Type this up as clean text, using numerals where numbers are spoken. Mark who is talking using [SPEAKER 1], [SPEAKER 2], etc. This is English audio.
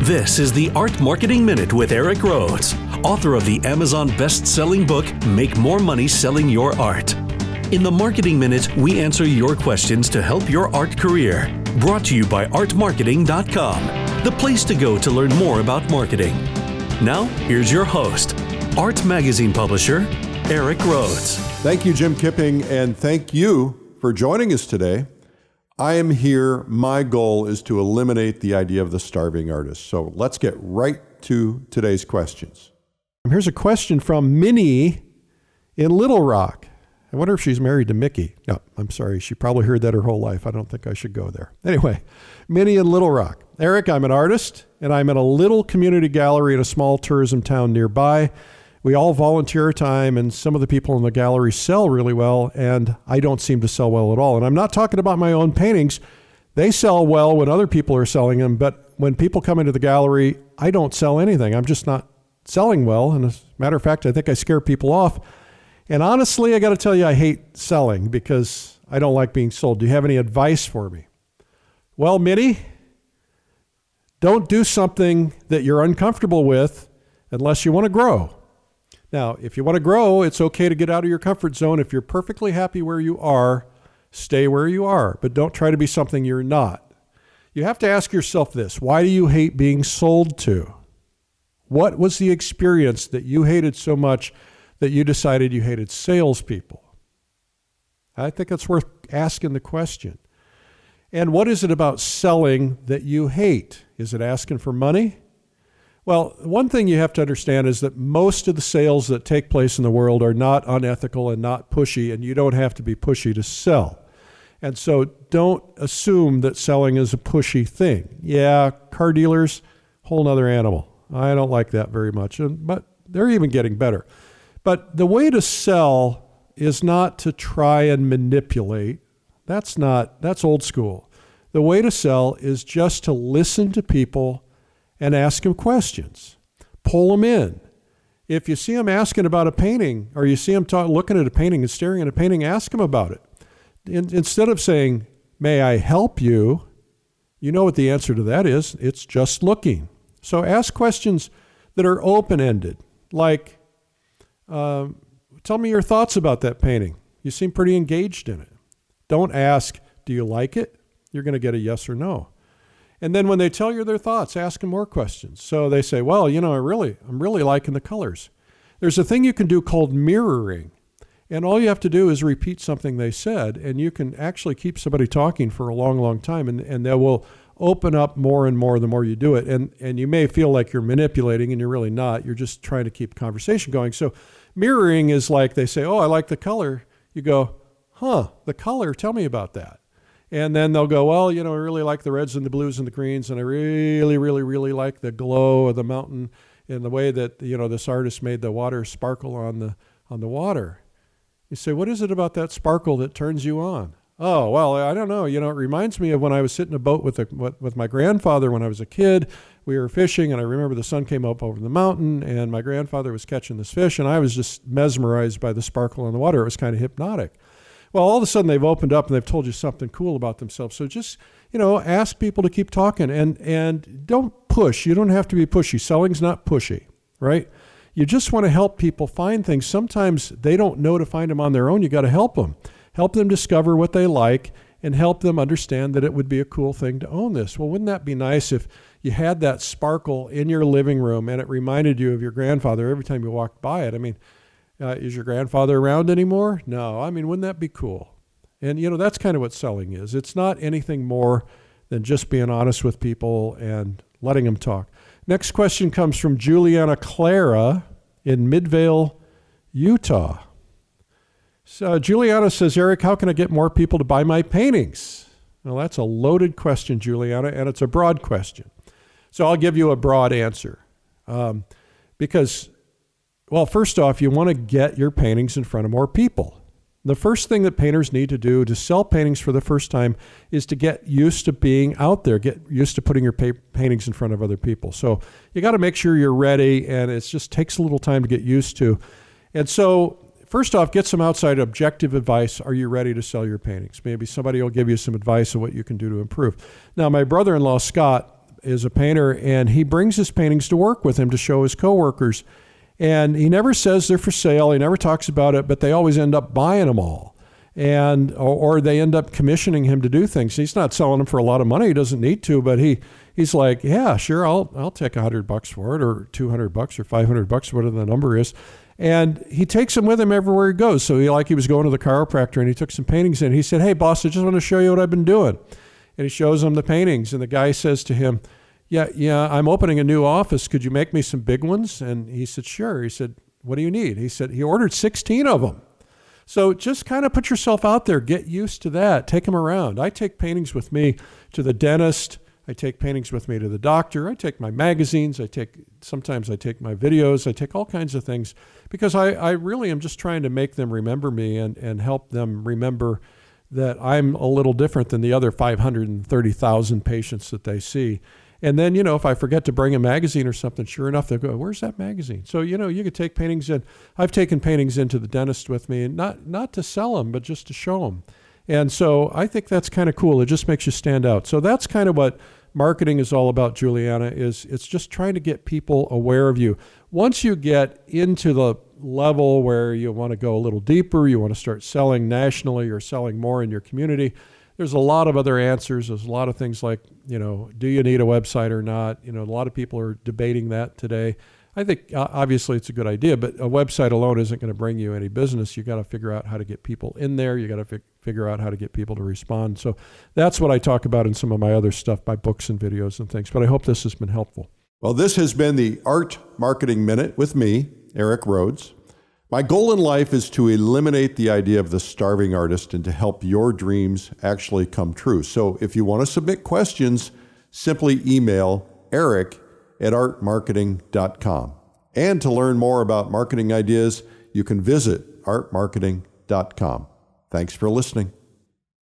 [SPEAKER 1] This is the Art Marketing Minute with Eric Rhodes, author of the Amazon best-selling book, Make More Money Selling Your Art. In the Marketing Minute, we answer your questions to help your art career. Brought to you by artmarketing.com, the place to go to learn more about marketing. Now, here's your host, Art Magazine publisher, Eric Rhodes.
[SPEAKER 2] Thank you, Jim Kipping, and thank you for joining us today. I am here. My goal is to eliminate the idea of the starving artist. So let's get right to today's questions. Here's a question from Minnie in Little Rock. I wonder if she's married to Mickey. No, I'm sorry. She probably heard that her whole life. I don't think I should go there. Anyway, Minnie in Little Rock. Eric, I'm an artist, and I'm in a little community gallery in a small tourism town nearby. We all volunteer time, and some of the people in the gallery sell really well, and I don't seem to sell well at all. And I'm not talking about my own paintings. They sell well when other people are selling them, but when people come into the gallery, I don't sell anything. I'm just not selling well, and as a matter of fact, I think I scare people off. And honestly, I got to tell you, I hate selling because I don't like being sold. Do you have any advice for me? Well, Minnie, don't do something that you're uncomfortable with unless you want to grow. Now, if you want to grow, it's okay to get out of your comfort zone. If you're perfectly happy where you are, stay where you are, but don't try to be something you're not. You have to ask yourself this: why do you hate being sold to? What was the experience that you hated so much that you decided you hated salespeople? I think it's worth asking the question. And what is it about selling that you hate? Is it asking for money? Well, one thing you have to understand is that most of the sales that take place in the world are not unethical and not pushy, and you don't have to be pushy to sell. And so don't assume that selling is a pushy thing. Yeah, car dealers, whole nother animal. I don't like that very much, but they're even getting better. But the way to sell is not to try and manipulate. That's old school. The way to sell is just to listen to people and ask them questions. Pull them in. If you see them asking about a painting, or you see them looking at a painting and staring at a painting, ask them about it. Instead of saying, "May I help you?" You know what the answer to that is. It's just looking. So ask questions that are open-ended, like, tell me your thoughts about that painting. You seem pretty engaged in it. Don't ask, "Do you like it?" You're going to get a yes or no. And then when they tell you their thoughts, ask them more questions. So they say, "Well, I'm really liking the colors." There's a thing you can do called mirroring. And all you have to do is repeat something they said, and you can actually keep somebody talking for a long, long time, and they will open up more and more the more you do it. And you may feel like you're manipulating, and you're really not. You're just trying to keep conversation going. So mirroring is like they say, "Oh, I like the color." You go, "Huh, the color, tell me about that." And then they'll go, "Well, I really like the reds and the blues and the greens, and I really, really, really like the glow of the mountain and the way that, this artist made the water sparkle on the water." You say, "What is it about that sparkle that turns you on?" "Oh, well, I don't know. It reminds me of when I was sitting in a boat with my grandfather when I was a kid. We were fishing, and I remember the sun came up over the mountain, and my grandfather was catching this fish, and I was just mesmerized by the sparkle on the water. It was kind of hypnotic." Well, all of a sudden they've opened up and they've told you something cool about themselves. So just, ask people to keep talking and don't push. You don't have to be pushy. Selling's not pushy, right? You just want to help people find things. Sometimes they don't know to find them on their own. You got to help them. Help them discover what they like and help them understand that it would be a cool thing to own this. Well, wouldn't that be nice if you had that sparkle in your living room and it reminded you of your grandfather every time you walked by it? I mean, is your grandfather around anymore? No. I mean, wouldn't that be cool? And, that's kind of what selling is. It's not anything more than just being honest with people and letting them talk. Next question comes from Juliana Clara in Midvale, Utah. So Juliana says, "Eric, how can I get more people to buy my paintings?" Well, that's a loaded question, Juliana, and it's a broad question. So I'll give you a broad answer. Because, well, first off, you want to get your paintings in front of more people. The first thing that painters need to do to sell paintings for the first time is to get used to being out there, get used to putting your paintings in front of other people. So you got to make sure you're ready, and it just takes a little time to get used to. And so first off, get some outside objective advice. Are you ready to sell your paintings? Maybe somebody will give you some advice on what you can do to improve. Now, my brother-in-law, Scott,
[SPEAKER 3] is a painter, and he brings his paintings to work with him to show his coworkers. And he never says they're for sale. He never talks about it, but they always end up buying them all. And or they end up commissioning him to do things. He's not selling them for a lot of money. He doesn't need to, but he's like, yeah, sure, I'll take $100 for it, or $200 or $500, whatever the number is. And he takes them with him everywhere he goes. So he was going to the chiropractor, and he took some paintings in. He said, hey, boss, I just want to show you what I've been doing. And he shows him the paintings, and the guy says to him, yeah, I'm opening a new office. Could you make me some big ones? And he said, sure. He said, what do you need? He said, he ordered 16 of them. So just kind of put yourself out there. Get used to that. Take them around. I take paintings with me to the dentist. I take paintings with me to the doctor. I take my magazines. Sometimes I take my videos. I take all kinds of things because I really am just trying to make them remember me and help them remember that I'm a little different than the other 530,000 patients that they see. And then, if I forget to bring a magazine or something, sure enough, they'll go, where's that magazine? So, you could take paintings in. I've taken paintings into the dentist with me, and not to sell them, but just to show them. And so I think that's kind of cool. It just makes you stand out. So that's kind of what marketing is all about, Juliana, it's just trying to get people aware of you. Once you get into the level where you want to go a little deeper, you want to start selling nationally or selling more in your community, there's a lot of other answers. There's a lot of things like, do you need a website or not? A lot of people are debating that today. I think obviously it's a good idea, but a website alone isn't going to bring you any business. You got to figure out how to get people in there. You got to figure out how to get people to respond. So that's what I talk about in some of my other stuff, my books and videos and things. But I hope this has been helpful.
[SPEAKER 2] Well, this has been the Art Marketing Minute with me, Eric Rhodes. My goal in life is to eliminate the idea of the starving artist and to help your dreams actually come true. So if you want to submit questions, simply email eric@artmarketing.com. And to learn more about marketing ideas, you can visit artmarketing.com. Thanks for listening.